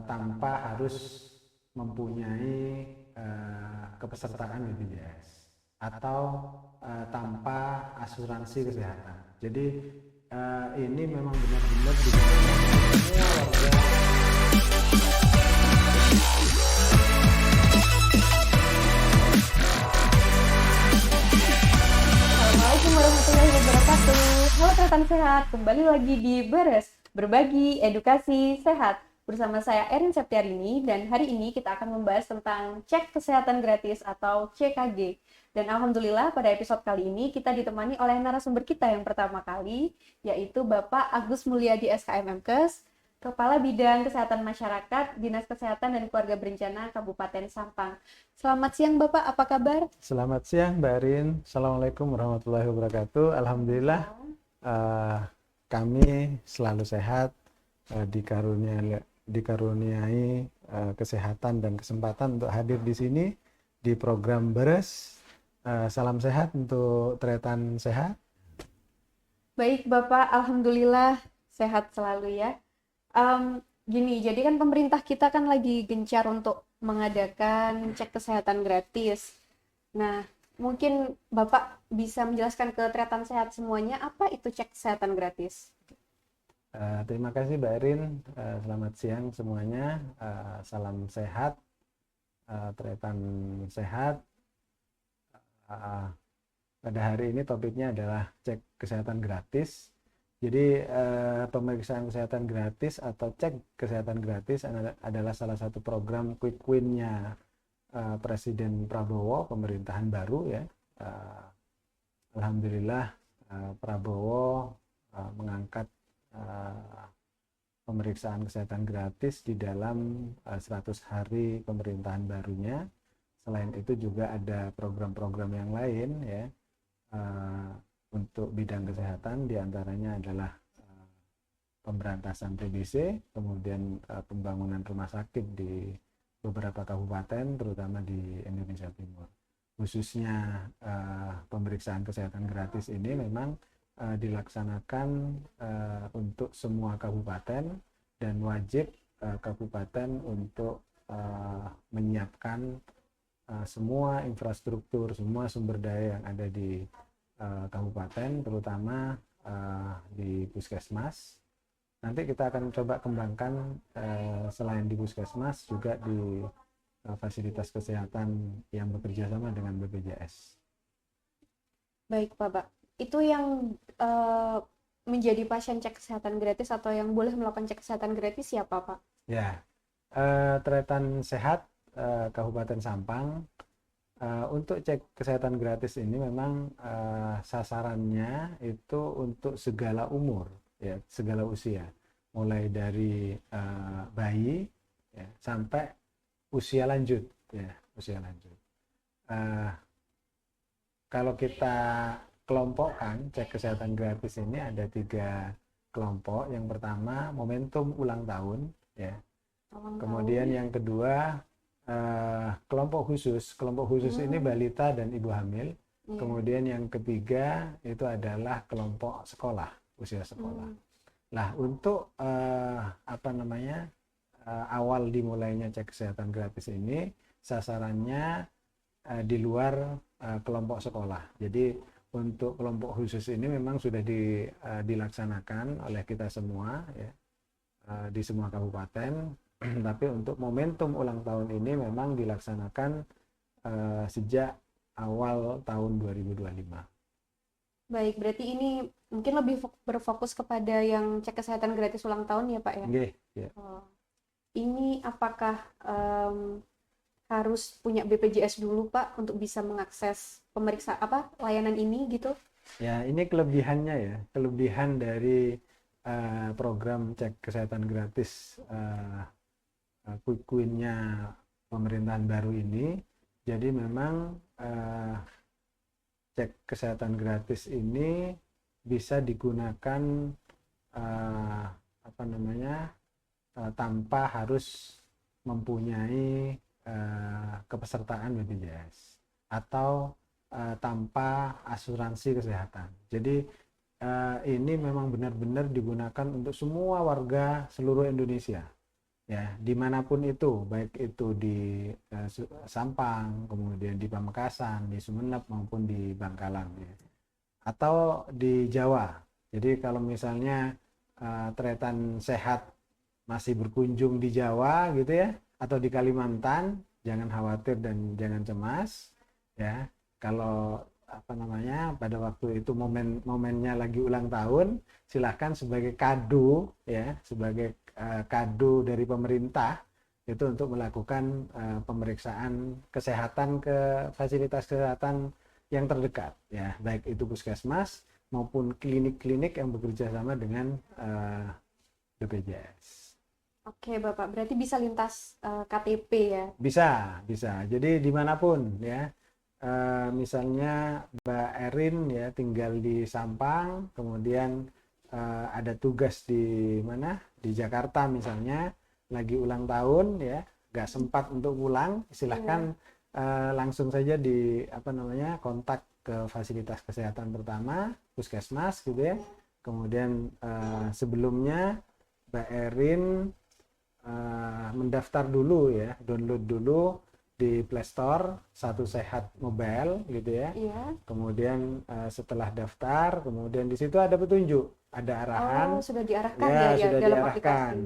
tanpa harus mempunyai kepesertaan BPJS atau tanpa asuransi kesehatan. Jadi ini memang benar-benar digunakan semua warga. Assalamualaikum warahmatullahi wabarakatuh. Halo rekan sehat, kembali lagi di Beres, berbagi edukasi sehat. Bersama saya Erin Septiarini, dan hari ini kita akan membahas tentang cek kesehatan gratis atau CKG. Dan alhamdulillah pada episode kali ini kita ditemani oleh narasumber kita yang pertama kali, yaitu Bapak Agus Mulyadi SKM Mkes, Kepala Bidang Kesehatan Masyarakat, Dinas Kesehatan dan Keluarga Berencana Kabupaten Sampang. Selamat siang Bapak, apa kabar? Selamat siang Mbak Erin, Assalamualaikum warahmatullahi wabarakatuh. Alhamdulillah kami selalu sehat, dikaruniai kesehatan dan kesempatan untuk hadir di sini di program Beres. Salam sehat untuk Tretan Sehat. Baik Bapak, alhamdulillah sehat selalu ya. Gini, jadi kan pemerintah kita kan lagi gencar untuk mengadakan cek kesehatan gratis. Nah, mungkin Bapak bisa menjelaskan ke Tretan Sehat semuanya apa itu cek kesehatan gratis? Terima kasih Mbak Erin, selamat siang semuanya, salam sehat, Tretan Sehat. Pada hari ini topiknya adalah cek kesehatan gratis. Jadi pemeriksaan kesehatan gratis atau cek kesehatan gratis adalah salah satu program quick win-nya Presiden Prabowo, pemerintahan baru ya. Alhamdulillah Prabowo mengangkat pemeriksaan kesehatan gratis di dalam 100 hari pemerintahan barunya. Selain itu juga ada program-program yang lain ya untuk bidang kesehatan, diantaranya adalah pemberantasan TBC, kemudian pembangunan rumah sakit di beberapa kabupaten terutama di Indonesia Timur. Khususnya pemeriksaan kesehatan gratis ini memang dilaksanakan untuk semua kabupaten dan wajib kabupaten untuk menyiapkan semua infrastruktur, semua sumber daya yang ada di kabupaten, terutama di puskesmas. Nanti kita akan coba kembangkan selain di puskesmas juga di fasilitas kesehatan yang bekerja sama dengan BPJS. Baik Bapak, itu yang menjadi pasien cek kesehatan gratis atau yang boleh melakukan cek kesehatan gratis siapa Pak? Ya, Tretan Sehat Kabupaten Sampang untuk cek kesehatan gratis ini memang sasarannya itu untuk segala umur ya, segala usia, mulai dari bayi ya, sampai usia lanjut ya, usia lanjut. Kalau kita kelompokkan cek kesehatan gratis ini ada 3 kelompok. Yang pertama momentum ulang tahun ya. Kemudian yang kedua kelompok khusus ini balita dan ibu hamil. Kemudian yang ketiga itu adalah kelompok sekolah, usia sekolah. Nah, untuk awal dimulainya cek kesehatan gratis ini sasarannya di luar kelompok sekolah. Jadi untuk kelompok khusus ini memang sudah dilaksanakan oleh kita semua ya, di semua kabupaten. Tapi untuk momentum ulang tahun ini memang dilaksanakan sejak awal tahun 2025. Baik, berarti ini mungkin lebih berfokus kepada yang cek kesehatan gratis ulang tahun ya Pak ya? Nggih, ya. Ini apakah harus punya BPJS dulu Pak untuk bisa mengakses layanan ini gitu? Ya, ini kelebihannya ya, kelebihan dari program cek kesehatan gratis quick win-nya pemerintahan baru ini. Jadi memang cek kesehatan gratis ini bisa digunakan tanpa harus mempunyai kepesertaan BPJS atau tanpa asuransi kesehatan. Jadi ini memang benar-benar digunakan untuk semua warga seluruh Indonesia. ya, dimanapun itu, baik itu di Sampang, kemudian di Pamekasan, di Sumeneb maupun di Bangkalan, ya. Atau di Jawa. Jadi kalau misalnya tretan sehat masih berkunjung di Jawa gitu ya, atau di Kalimantan, jangan khawatir dan jangan cemas, ya. Kalau apa namanya, pada waktu itu momennya lagi ulang tahun, silahkan sebagai kado, ya, sebagai kado dari pemerintah itu untuk melakukan pemeriksaan kesehatan ke fasilitas kesehatan yang terdekat, ya, baik itu puskesmas maupun klinik-klinik yang bekerja sama dengan BPJS. Oke, Bapak, berarti bisa lintas KTP ya? Bisa. Jadi dimanapun, ya. Misalnya Mbak Erin ya tinggal di Sampang, kemudian ada tugas di mana? Di Jakarta misalnya, lagi ulang tahun ya, nggak sempat untuk pulang, silahkan langsung saja di apa namanya kontak ke fasilitas kesehatan pertama, puskesmas gitu ya. Kemudian sebelumnya Mbak Erin mendaftar dulu ya, download dulu di Play Store Satu Sehat Mobile gitu ya. Iya. Kemudian setelah daftar, kemudian di situ ada petunjuk, ada arahan. Oh, sudah diarahkan ya, ya sudah dalam diarahkan. aplikasi.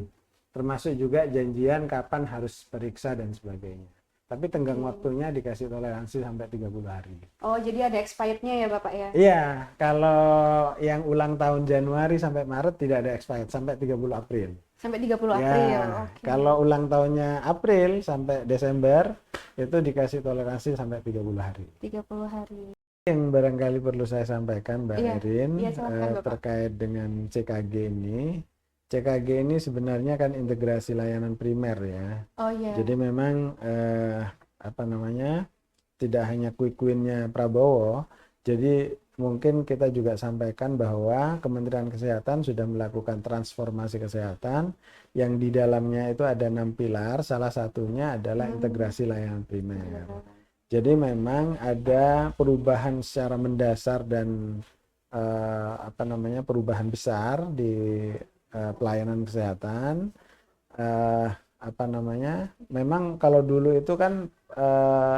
Termasuk juga janjian kapan harus periksa dan sebagainya. Tapi tenggang waktunya dikasih toleransi sampai 30 hari. Oh, jadi ada expirednya ya Bapak ya? Iya, kalau yang ulang tahun Januari sampai Maret tidak ada expired, sampai 30 April. Sampai 30 Ya, April. Oke. kalau ulang tahunnya April sampai Desember, itu dikasih toleransi sampai 30 hari. 30 hari. Yang barangkali perlu saya sampaikan, Mbak Erin, silakan, Bapak. terkait dengan CKG ini. CKG ini sebenarnya kan integrasi layanan primer ya. Oh iya. Jadi memang apa namanya, tidak hanya quick win-nya Prabowo. Jadi mungkin kita juga sampaikan bahwa Kementerian Kesehatan sudah melakukan transformasi kesehatan yang di dalamnya itu ada 6 pilar. Salah satunya adalah integrasi layanan primer. Jadi memang ada perubahan secara mendasar dan apa namanya, perubahan besar di pelayanan kesehatan. Apa namanya, memang kalau dulu itu kan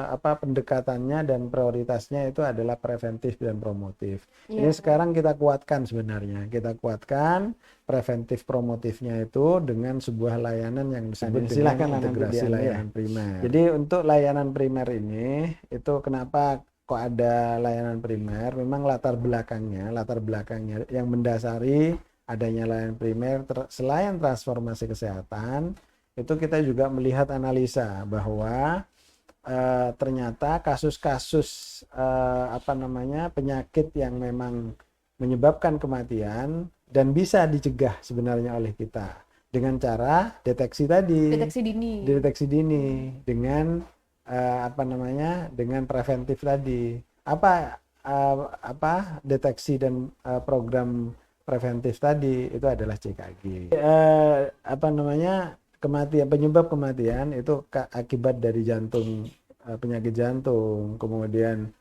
apa pendekatannya dan prioritasnya itu adalah preventif dan promotif. Ini sekarang kita kuatkan sebenarnya, kita kuatkan preventif promotifnya itu dengan sebuah layanan yang disebut dengan integrasi layanan primer. Jadi untuk layanan primer ini itu kenapa kok ada layanan primer? Memang latar belakangnya yang mendasari adanya layanan primer selain transformasi kesehatan, itu kita juga melihat analisa bahwa ternyata kasus-kasus apa namanya, penyakit yang memang menyebabkan kematian dan bisa dicegah sebenarnya oleh kita dengan cara deteksi dini dengan apa namanya, dengan preventif tadi. Apa deteksi dan program preventif tadi itu adalah CKG. Apa namanya, penyebab kematian itu akibat dari jantung, penyakit jantung, kemudian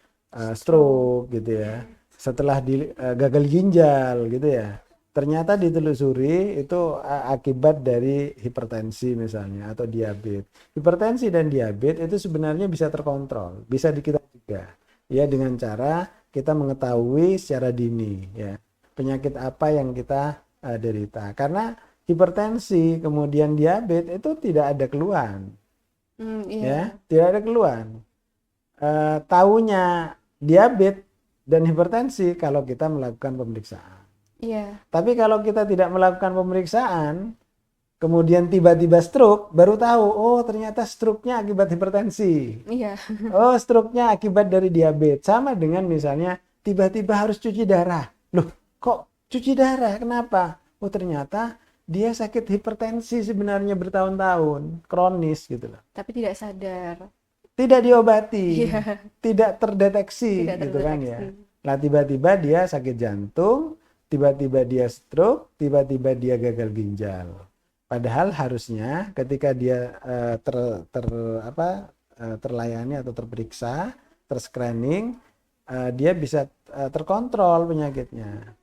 stroke gitu ya. Setelah gagal ginjal gitu ya. Ternyata ditelusuri itu akibat dari hipertensi misalnya atau diabetes. Hipertensi dan diabetes itu sebenarnya bisa terkontrol, bisa kita cegah ya dengan cara kita mengetahui secara dini ya penyakit apa yang kita derita. Karena hipertensi kemudian diabetes itu tidak ada keluhan. Ya, tidak ada keluhan. Taunya diabetes dan hipertensi kalau kita melakukan pemeriksaan. Tapi kalau kita tidak melakukan pemeriksaan, kemudian tiba-tiba stroke, baru tahu, oh ternyata stroke-nya akibat hipertensi. Oh, stroke-nya akibat dari diabetes. Sama dengan misalnya tiba-tiba harus cuci darah. Loh, kok cuci darah? Kenapa? Oh ternyata dia sakit hipertensi sebenarnya bertahun-tahun, kronis gitu loh. Tapi tidak sadar. Tidak diobati, tidak terdeteksi gitu kan ya. Nah tiba-tiba dia sakit jantung, tiba-tiba dia stroke, tiba-tiba dia gagal ginjal. Padahal harusnya ketika dia terlayani atau terperiksa, terscreening, dia bisa terkontrol penyakitnya.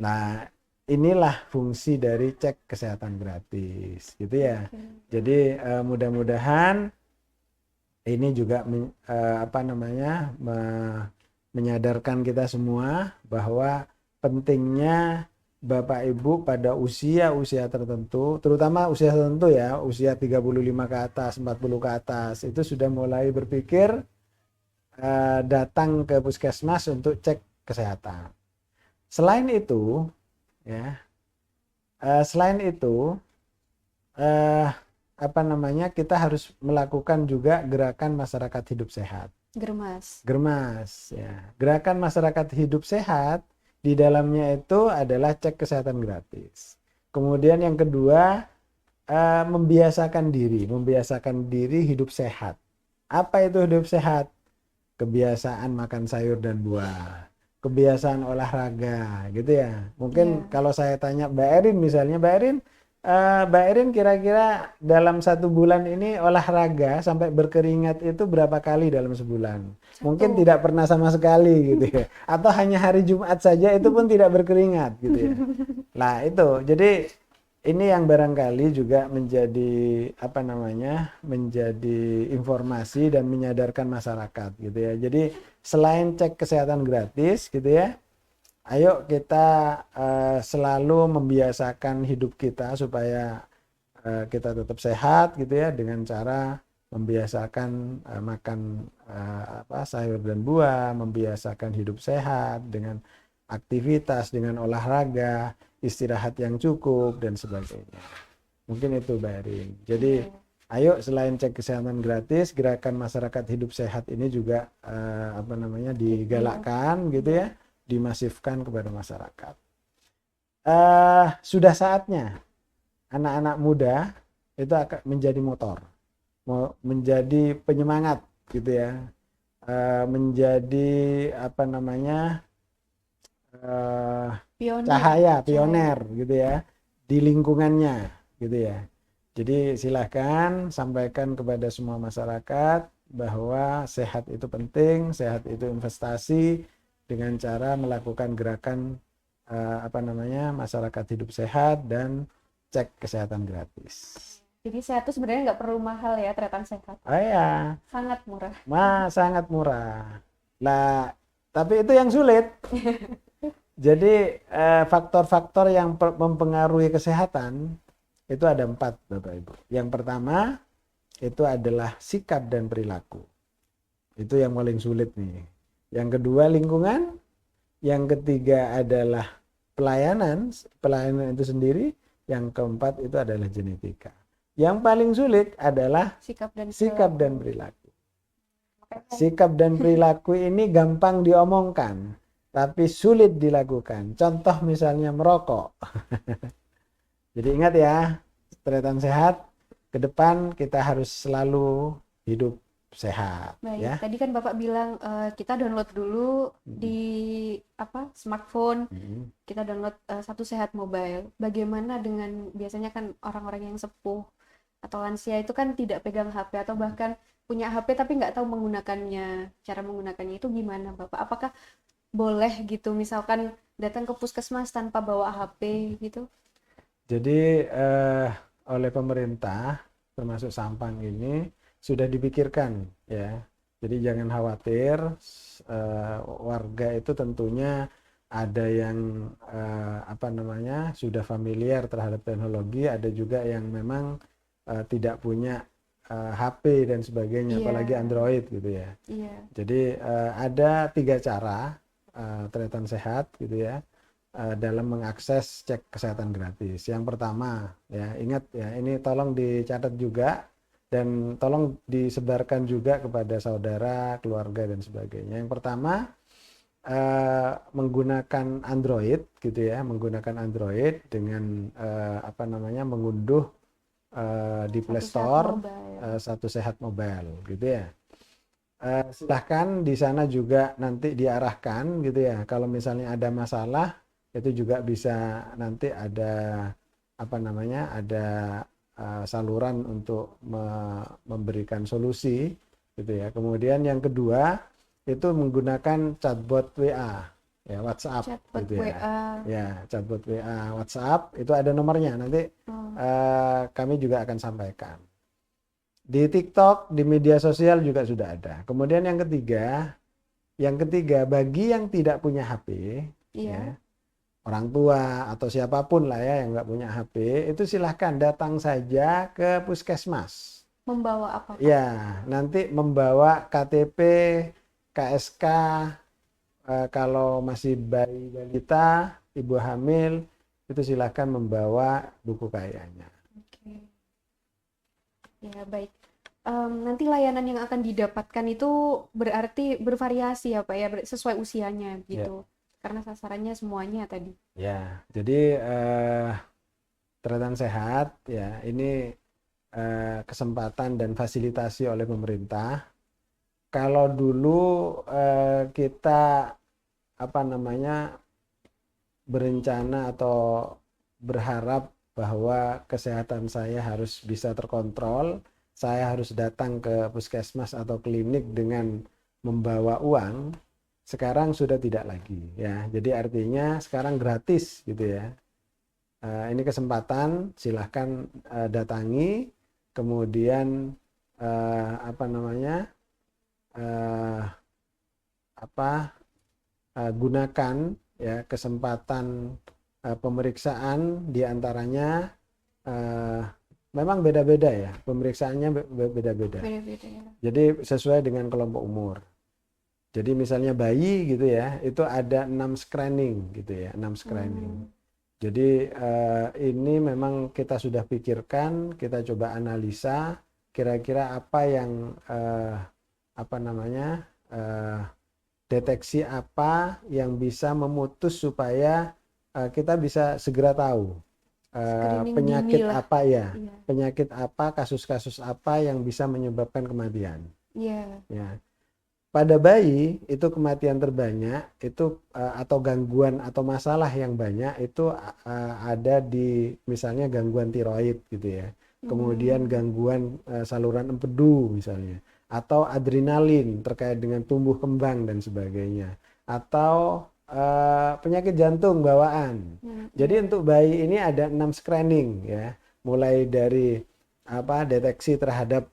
Nah, inilah fungsi dari cek kesehatan gratis, gitu ya. Jadi mudah-mudahan ini juga menyadarkan kita semua bahwa pentingnya Bapak Ibu pada usia-usia tertentu, terutama usia tertentu ya, usia 35 ke atas, 40 ke atas, itu sudah mulai berpikir datang ke puskesmas untuk cek kesehatan. Selain itu, ya, kita harus melakukan juga gerakan masyarakat hidup sehat. Germas, ya. Gerakan masyarakat hidup sehat di dalamnya itu adalah cek kesehatan gratis. Kemudian yang kedua, membiasakan diri hidup sehat. Apa itu hidup sehat? Kebiasaan makan sayur dan buah, kebiasaan olahraga, gitu ya. Mungkin kalau saya tanya Mbak Erin misalnya, Mbak Erin kira-kira dalam 1 bulan ini olahraga sampai berkeringat itu berapa kali dalam sebulan? Mungkin tidak pernah sama sekali gitu ya. Atau hanya hari Jumat saja itu pun tidak berkeringat gitu ya. Nah itu, jadi ini yang barangkali juga menjadi menjadi informasi dan menyadarkan masyarakat gitu ya. Jadi selain cek kesehatan gratis gitu ya, ayo kita selalu membiasakan hidup kita supaya kita tetap sehat gitu ya, dengan cara membiasakan makan sayur dan buah, membiasakan hidup sehat dengan aktivitas, dengan olahraga, istirahat yang cukup dan sebagainya. Mungkin itu Mbak Erin. Jadi ayo selain cek kesehatan gratis, gerakan masyarakat hidup sehat ini juga digalakkan gitu ya, dimasifkan kepada masyarakat. Sudah saatnya anak-anak muda itu akan menjadi motor, menjadi penyemangat gitu ya, menjadi pioner gitu ya di lingkungannya gitu ya. Jadi silahkan sampaikan kepada semua masyarakat bahwa sehat itu penting, sehat itu investasi, dengan cara melakukan gerakan masyarakat hidup sehat dan cek kesehatan gratis. Jadi sehat itu sebenarnya nggak perlu mahal ya, tretan sehat. Ya. Sangat murah. Sangat murah. Lah, tapi itu yang sulit. Jadi faktor-faktor yang mempengaruhi kesehatan itu ada 4 Bapak Ibu. Yang pertama itu adalah sikap dan perilaku. Itu yang paling sulit nih. Yang kedua lingkungan. Yang ketiga adalah pelayanan itu sendiri. Yang keempat itu adalah genetika. Yang paling sulit adalah sikap dan perilaku. Sikap dan perilaku ini gampang diomongkan, tapi sulit dilakukan. Contoh misalnya merokok. Jadi ingat ya, tretan sehat, ke depan kita harus selalu hidup sehat. Baik, ya. Tadi kan Bapak bilang kita download dulu di smartphone, kita download Satu Sehat Mobile. Bagaimana dengan biasanya kan orang-orang yang sepuh atau lansia itu kan tidak pegang HP atau bahkan punya HP tapi nggak tahu menggunakannya. Cara menggunakannya itu gimana Bapak? Apakah boleh gitu misalkan datang ke puskesmas tanpa bawa HP gitu? Jadi oleh pemerintah termasuk Sampang ini sudah dipikirkan ya. Jadi jangan khawatir, warga itu tentunya ada yang sudah familiar terhadap teknologi, ada juga yang memang tidak punya HP dan sebagainya, apalagi Android gitu ya. Jadi ada 3 cara tretan sehat gitu ya dalam mengakses cek kesehatan gratis. Yang pertama ya, ingat ya, ini tolong dicatat juga dan tolong disebarkan juga kepada saudara, keluarga dan sebagainya. Yang pertama menggunakan Android gitu ya, menggunakan Android dengan mengunduh di Play Store Satu Sehat Mobile gitu ya. Silahkan di sana juga nanti diarahkan gitu ya, kalau misalnya ada masalah itu juga bisa nanti ada ada saluran untuk memberikan solusi gitu ya. Kemudian yang kedua itu menggunakan chatbot WA ya WhatsApp Chatbot gitu ya. WA. Ya, chatbot WA, WhatsApp itu ada nomornya. Nanti kami juga akan sampaikan. Di TikTok, di media sosial juga sudah ada. Kemudian yang ketiga bagi yang tidak punya HP, Iya. ya, orang tua atau siapapun lah ya yang nggak punya HP, itu silahkan datang saja ke puskesmas. Membawa apa, Pak? Ya, nanti membawa KTP, KSK, kalau masih bayi balita, ibu hamil, itu silahkan membawa buku KIA-nya. Oke. Ya, baik. Nanti layanan yang akan didapatkan itu berarti bervariasi ya Pak ya, sesuai usianya gitu. Karena sasarannya semuanya tadi. Ya, jadi Tretan Sehat ya ini kesempatan dan fasilitasi oleh pemerintah. Kalau dulu kita berencana atau berharap bahwa kesehatan saya harus bisa terkontrol, saya harus datang ke puskesmas atau klinik dengan membawa uang, sekarang sudah tidak lagi ya. Jadi artinya sekarang gratis gitu ya. Ini kesempatan, silahkan datangi, kemudian gunakan ya kesempatan pemeriksaan, diantaranya memang beda-beda ya, pemeriksaannya beda-beda. Beda-beda ya. Jadi sesuai dengan kelompok umur. Jadi misalnya bayi gitu ya, itu ada 6 screening gitu ya, 6 screening. Jadi ini memang kita sudah pikirkan, kita coba analisa kira-kira apa yang deteksi apa yang bisa memutus supaya kita bisa segera tahu penyakit apa ya, penyakit apa, kasus-kasus apa yang bisa menyebabkan kematian. Yeah. Ya. Pada bayi itu kematian terbanyak itu atau gangguan atau masalah yang banyak itu ada di misalnya gangguan tiroid gitu ya. Kemudian gangguan saluran empedu misalnya, atau adrenalin terkait dengan tumbuh kembang dan sebagainya, atau penyakit jantung bawaan. Jadi untuk bayi ini ada 6 screening ya, mulai dari deteksi terhadap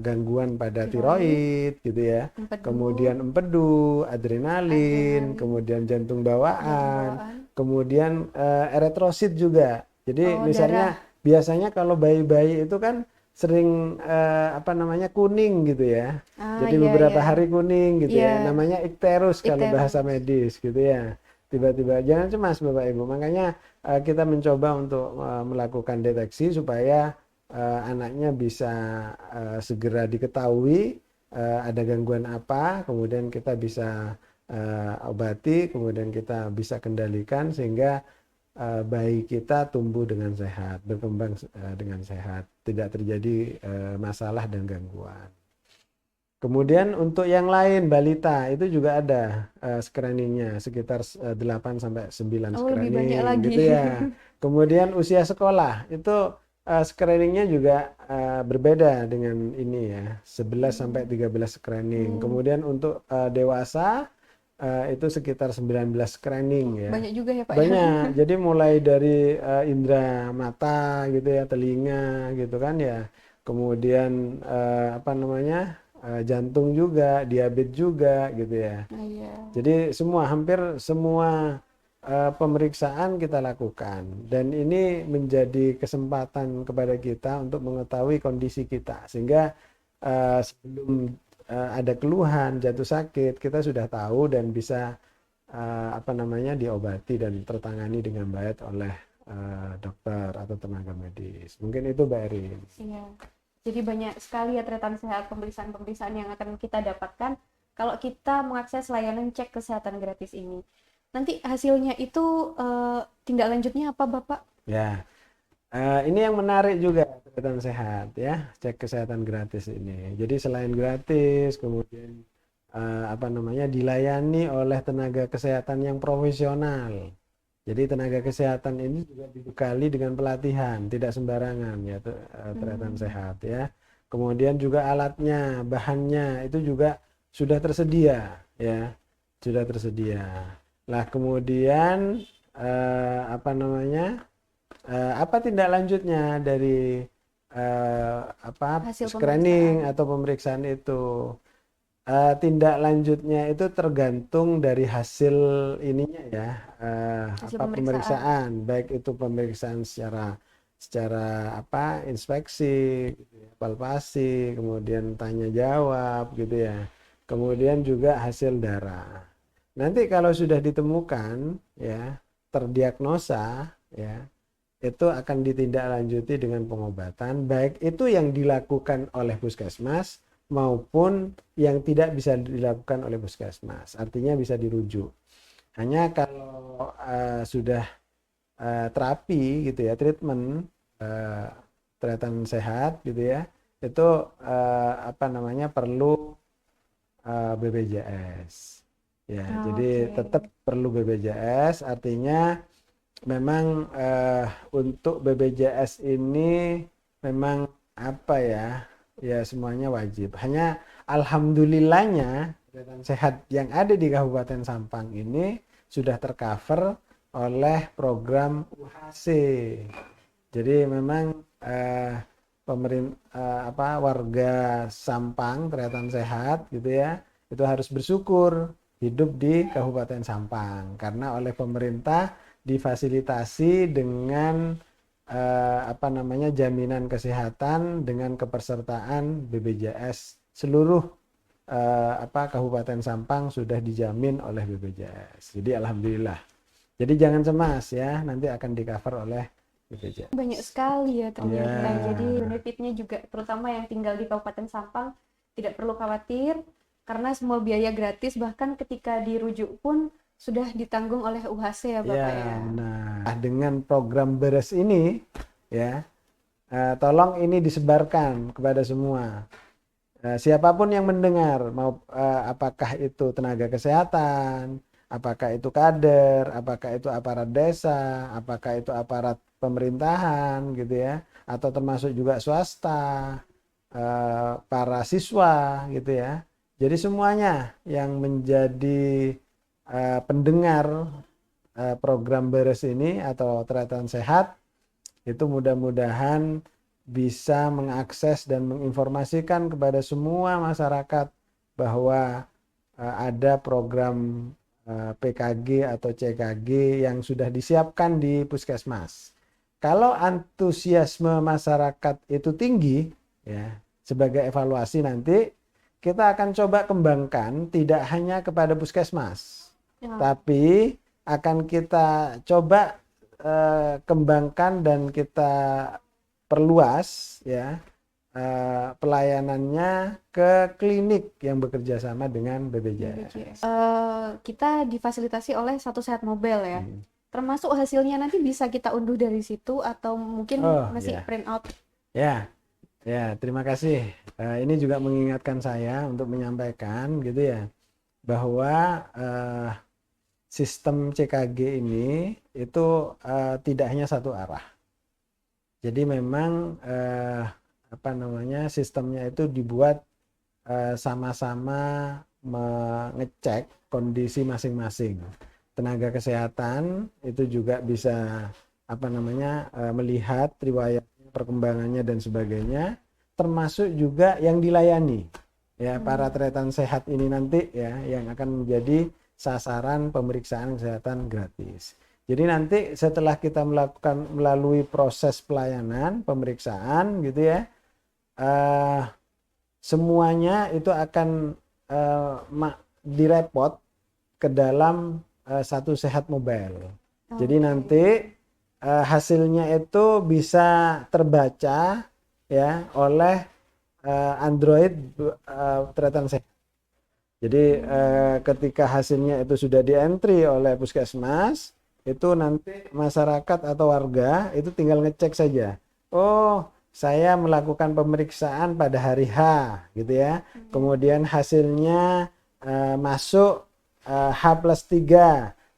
gangguan pada tiroid gitu ya, kemudian empedu, adrenalin, kemudian jantung bawaan, kemudian eritrosit juga. Jadi misalnya biasanya kalau bayi-bayi itu kan sering kuning gitu ya. Jadi beberapa hari kuning gitu ya. Namanya ikterus kalau bahasa medis gitu ya. Tiba-tiba jangan cemas Bapak Ibu. Makanya kita mencoba untuk melakukan deteksi supaya anaknya bisa segera diketahui ada gangguan apa, kemudian kita bisa obati, kemudian kita bisa kendalikan sehingga bayi kita tumbuh dengan sehat, berkembang dengan sehat, tidak terjadi masalah dan gangguan. Kemudian untuk yang lain balita itu juga ada screeningnya sekitar 8 sampai 9 screening gitu ya. Kemudian usia sekolah itu screeningnya juga berbeda dengan ini ya, 11 sampai 13 screening. Kemudian untuk dewasa itu sekitar 19 screening ya. Banyak juga ya Pak. Banyak. Jadi mulai dari indera mata gitu ya, telinga gitu kan ya. Kemudian jantung juga, diabetes juga gitu ya. Jadi hampir semua pemeriksaan kita lakukan, dan ini menjadi kesempatan kepada kita untuk mengetahui kondisi kita sehingga sebelum ada keluhan jatuh sakit kita sudah tahu dan bisa diobati dan tertangani dengan baik oleh dokter atau tenaga medis. Mungkin itu Mbak Erin. Iya. Jadi banyak sekali ya Tretan Sehat, pemeriksaan-pemeriksaan yang akan kita dapatkan kalau kita mengakses layanan cek kesehatan gratis ini. Nanti hasilnya itu tindak lanjutnya apa Bapak? Ya, ini yang menarik juga Tretan Sehat ya, cek kesehatan gratis ini. Jadi selain gratis, kemudian dilayani oleh tenaga kesehatan yang profesional. Jadi tenaga kesehatan ini juga dibekali dengan pelatihan, tidak sembarangan ya Tretan Sehat ya. Kemudian juga alatnya, bahannya itu juga sudah tersedia ya. sudah tersedia. Lah kemudian apa tindak lanjutnya dari Hasil screening pemeriksaan. atau pemeriksaan itu? Tindak lanjutnya itu tergantung dari hasil ininya ya, Hasil pemeriksaan. pemeriksaan, baik itu pemeriksaan secara inspeksi, gitu ya, palpasi, kemudian tanya jawab gitu ya, kemudian juga hasil darah. Nanti kalau sudah ditemukan ya, terdiagnosa ya, itu akan ditindaklanjuti dengan pengobatan, baik itu yang dilakukan oleh puskesmas maupun yang tidak bisa dilakukan oleh puskesmas, artinya bisa dirujuk. Hanya kalau sudah terapi gitu ya, treatment treatment sehat gitu ya, itu perlu BPJS ya. Jadi Oke. tetap perlu BPJS, artinya memang untuk BPJS ini memang ya semuanya wajib. Hanya alhamdulillahnya kesehatan sehat yang ada di Kabupaten Sampang ini sudah tercover oleh program UHC. Jadi memang warga Sampang kelihatan sehat gitu ya, itu harus bersyukur hidup di Kabupaten Sampang karena oleh pemerintah difasilitasi dengan jaminan kesehatan dengan kepesertaan BPJS. Seluruh Kabupaten Sampang sudah dijamin oleh BPJS. Jadi alhamdulillah. Jadi jangan cemas ya, nanti akan di-cover oleh BPJS. Banyak sekali ya ternyata. Ya. Jadi benefitnya juga terutama yang tinggal di Kabupaten Sampang tidak perlu khawatir karena semua biaya gratis, bahkan ketika dirujuk pun sudah ditanggung oleh UHC ya Bapak ya. Nah, dengan program beres ini ya, tolong ini disebarkan kepada semua. Siapapun yang mendengar, apakah itu tenaga kesehatan, apakah itu kader, apakah itu aparat desa, apakah itu aparat pemerintahan gitu ya, atau termasuk juga swasta, para siswa gitu ya. Jadi semuanya yang menjadi pendengar program beres ini atau treatment sehat itu mudah-mudahan bisa mengakses dan menginformasikan kepada semua masyarakat bahwa ada program PKG atau CKG yang sudah disiapkan di puskesmas. Kalau antusiasme masyarakat itu tinggi ya, sebagai evaluasi nanti kita akan coba kembangkan tidak hanya kepada puskesmas, tapi akan kita coba kembangkan dan kita perluas ya pelayanannya ke klinik yang bekerja sama dengan BPJS. Kita difasilitasi oleh Satu Sehat Mobile ya. Termasuk hasilnya nanti bisa kita unduh dari situ atau mungkin masih print out. Ya, terima kasih. Ini juga mengingatkan saya untuk menyampaikan gitu ya, bahwa sistem CKG ini itu tidak hanya satu arah. Jadi memang sistemnya itu dibuat sama-sama mengecek kondisi masing-masing. Tenaga kesehatan itu juga bisa melihat riwayat perkembangannya dan sebagainya, termasuk juga yang dilayani ya, para tretan sehat ini nanti ya yang akan menjadi sasaran pemeriksaan kesehatan gratis. Jadi nanti setelah kita melakukan melalui proses pelayanan pemeriksaan gitu ya, semuanya itu akan direpot ke dalam Satu Sehat Mobile. Jadi nanti hasilnya itu bisa terbaca ya oleh Android tretan sehat. Jadi ketika hasilnya itu sudah di-entry oleh puskesmas, itu nanti masyarakat atau warga itu tinggal ngecek saja. Oh, saya melakukan pemeriksaan pada hari H gitu ya. Kemudian hasilnya masuk H+3.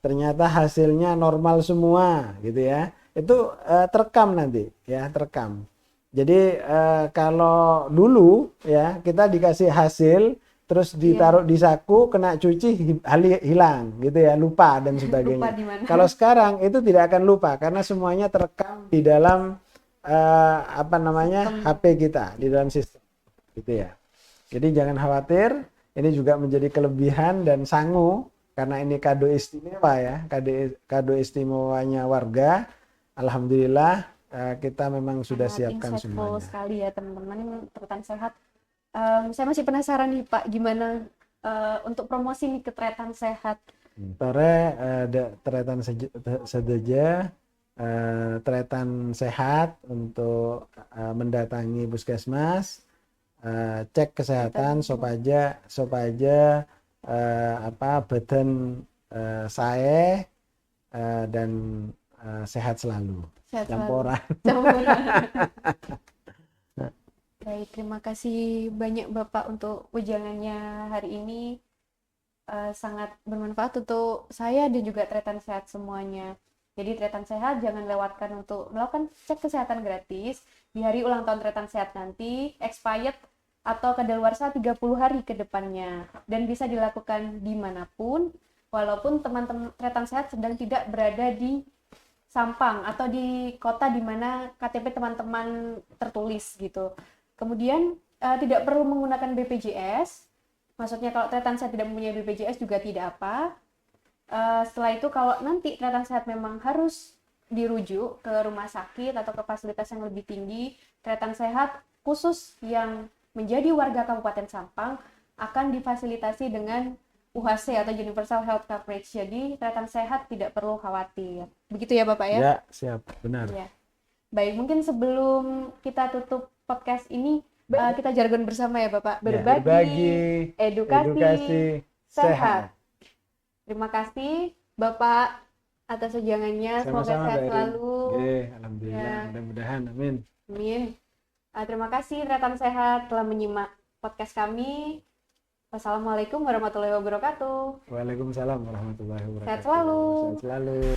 Ternyata hasilnya normal semua gitu ya. Itu terekam nanti ya, terekam. Jadi kalau dulu ya kita dikasih hasil terus ditaruh di saku, kena cuci, hilang gitu ya, lupa dan Lupa sebagainya. di mana. Kalau sekarang itu tidak akan lupa karena semuanya terekam di dalam Sistem. HP kita, di dalam sistem gitu ya. Jadi jangan khawatir, ini juga menjadi kelebihan dan sangu karena ini kado istimewa ya, kado istimewanya warga. Alhamdulillah kita memang sudah Sangat siapkan insightful semuanya. sekali ya teman-teman. Ini tretan sehat. Saya masih penasaran nih Pak, gimana untuk promosi nih ke tretan sehat? Sore tretan sedaja, tretan sehat untuk mendatangi puskesmas, cek kesehatan supaya badan saya dan sehat selalu. Sehat selalu. Campuran. Baik, terima kasih banyak Bapak untuk wejangannya hari ini. Sangat bermanfaat untuk saya dan juga tretan sehat semuanya. Jadi tretan sehat jangan lewatkan untuk melakukan cek kesehatan gratis di hari ulang tahun tretan sehat nanti, expired atau kadaluarsa 30 hari ke depannya, dan bisa dilakukan dimanapun walaupun teman-teman tretan sehat sedang tidak berada di Sampang atau di kota di mana KTP teman-teman tertulis gitu. Kemudian tidak perlu menggunakan BPJS. Maksudnya kalau tretan sehat tidak mempunyai BPJS juga tidak apa. Setelah itu kalau nanti tretan sehat memang harus dirujuk ke rumah sakit atau ke fasilitas yang lebih tinggi, tretan sehat khusus yang menjadi warga Kabupaten Sampang akan difasilitasi dengan UHC atau Universal Health Coverage. Jadi tretan sehat tidak perlu khawatir. Begitu ya Bapak ya? Ya, siap, benar. Ya. Baik, mungkin sebelum kita tutup podcast ini, kita jargon bersama ya Bapak. Berbagi, edukasi sehat. Terima kasih Bapak atas wejangannya. Semoga Sama-sama, sehat Mbak Erin. selalu. Alhamdulillah, Ya. mudah-mudahan, amin. Amin. Terima kasih tretan sehat telah menyimak podcast kami. Wassalamualaikum warahmatullahi wabarakatuh. Waalaikumsalam warahmatullahi wabarakatuh. Sehat selalu. Sehat selalu.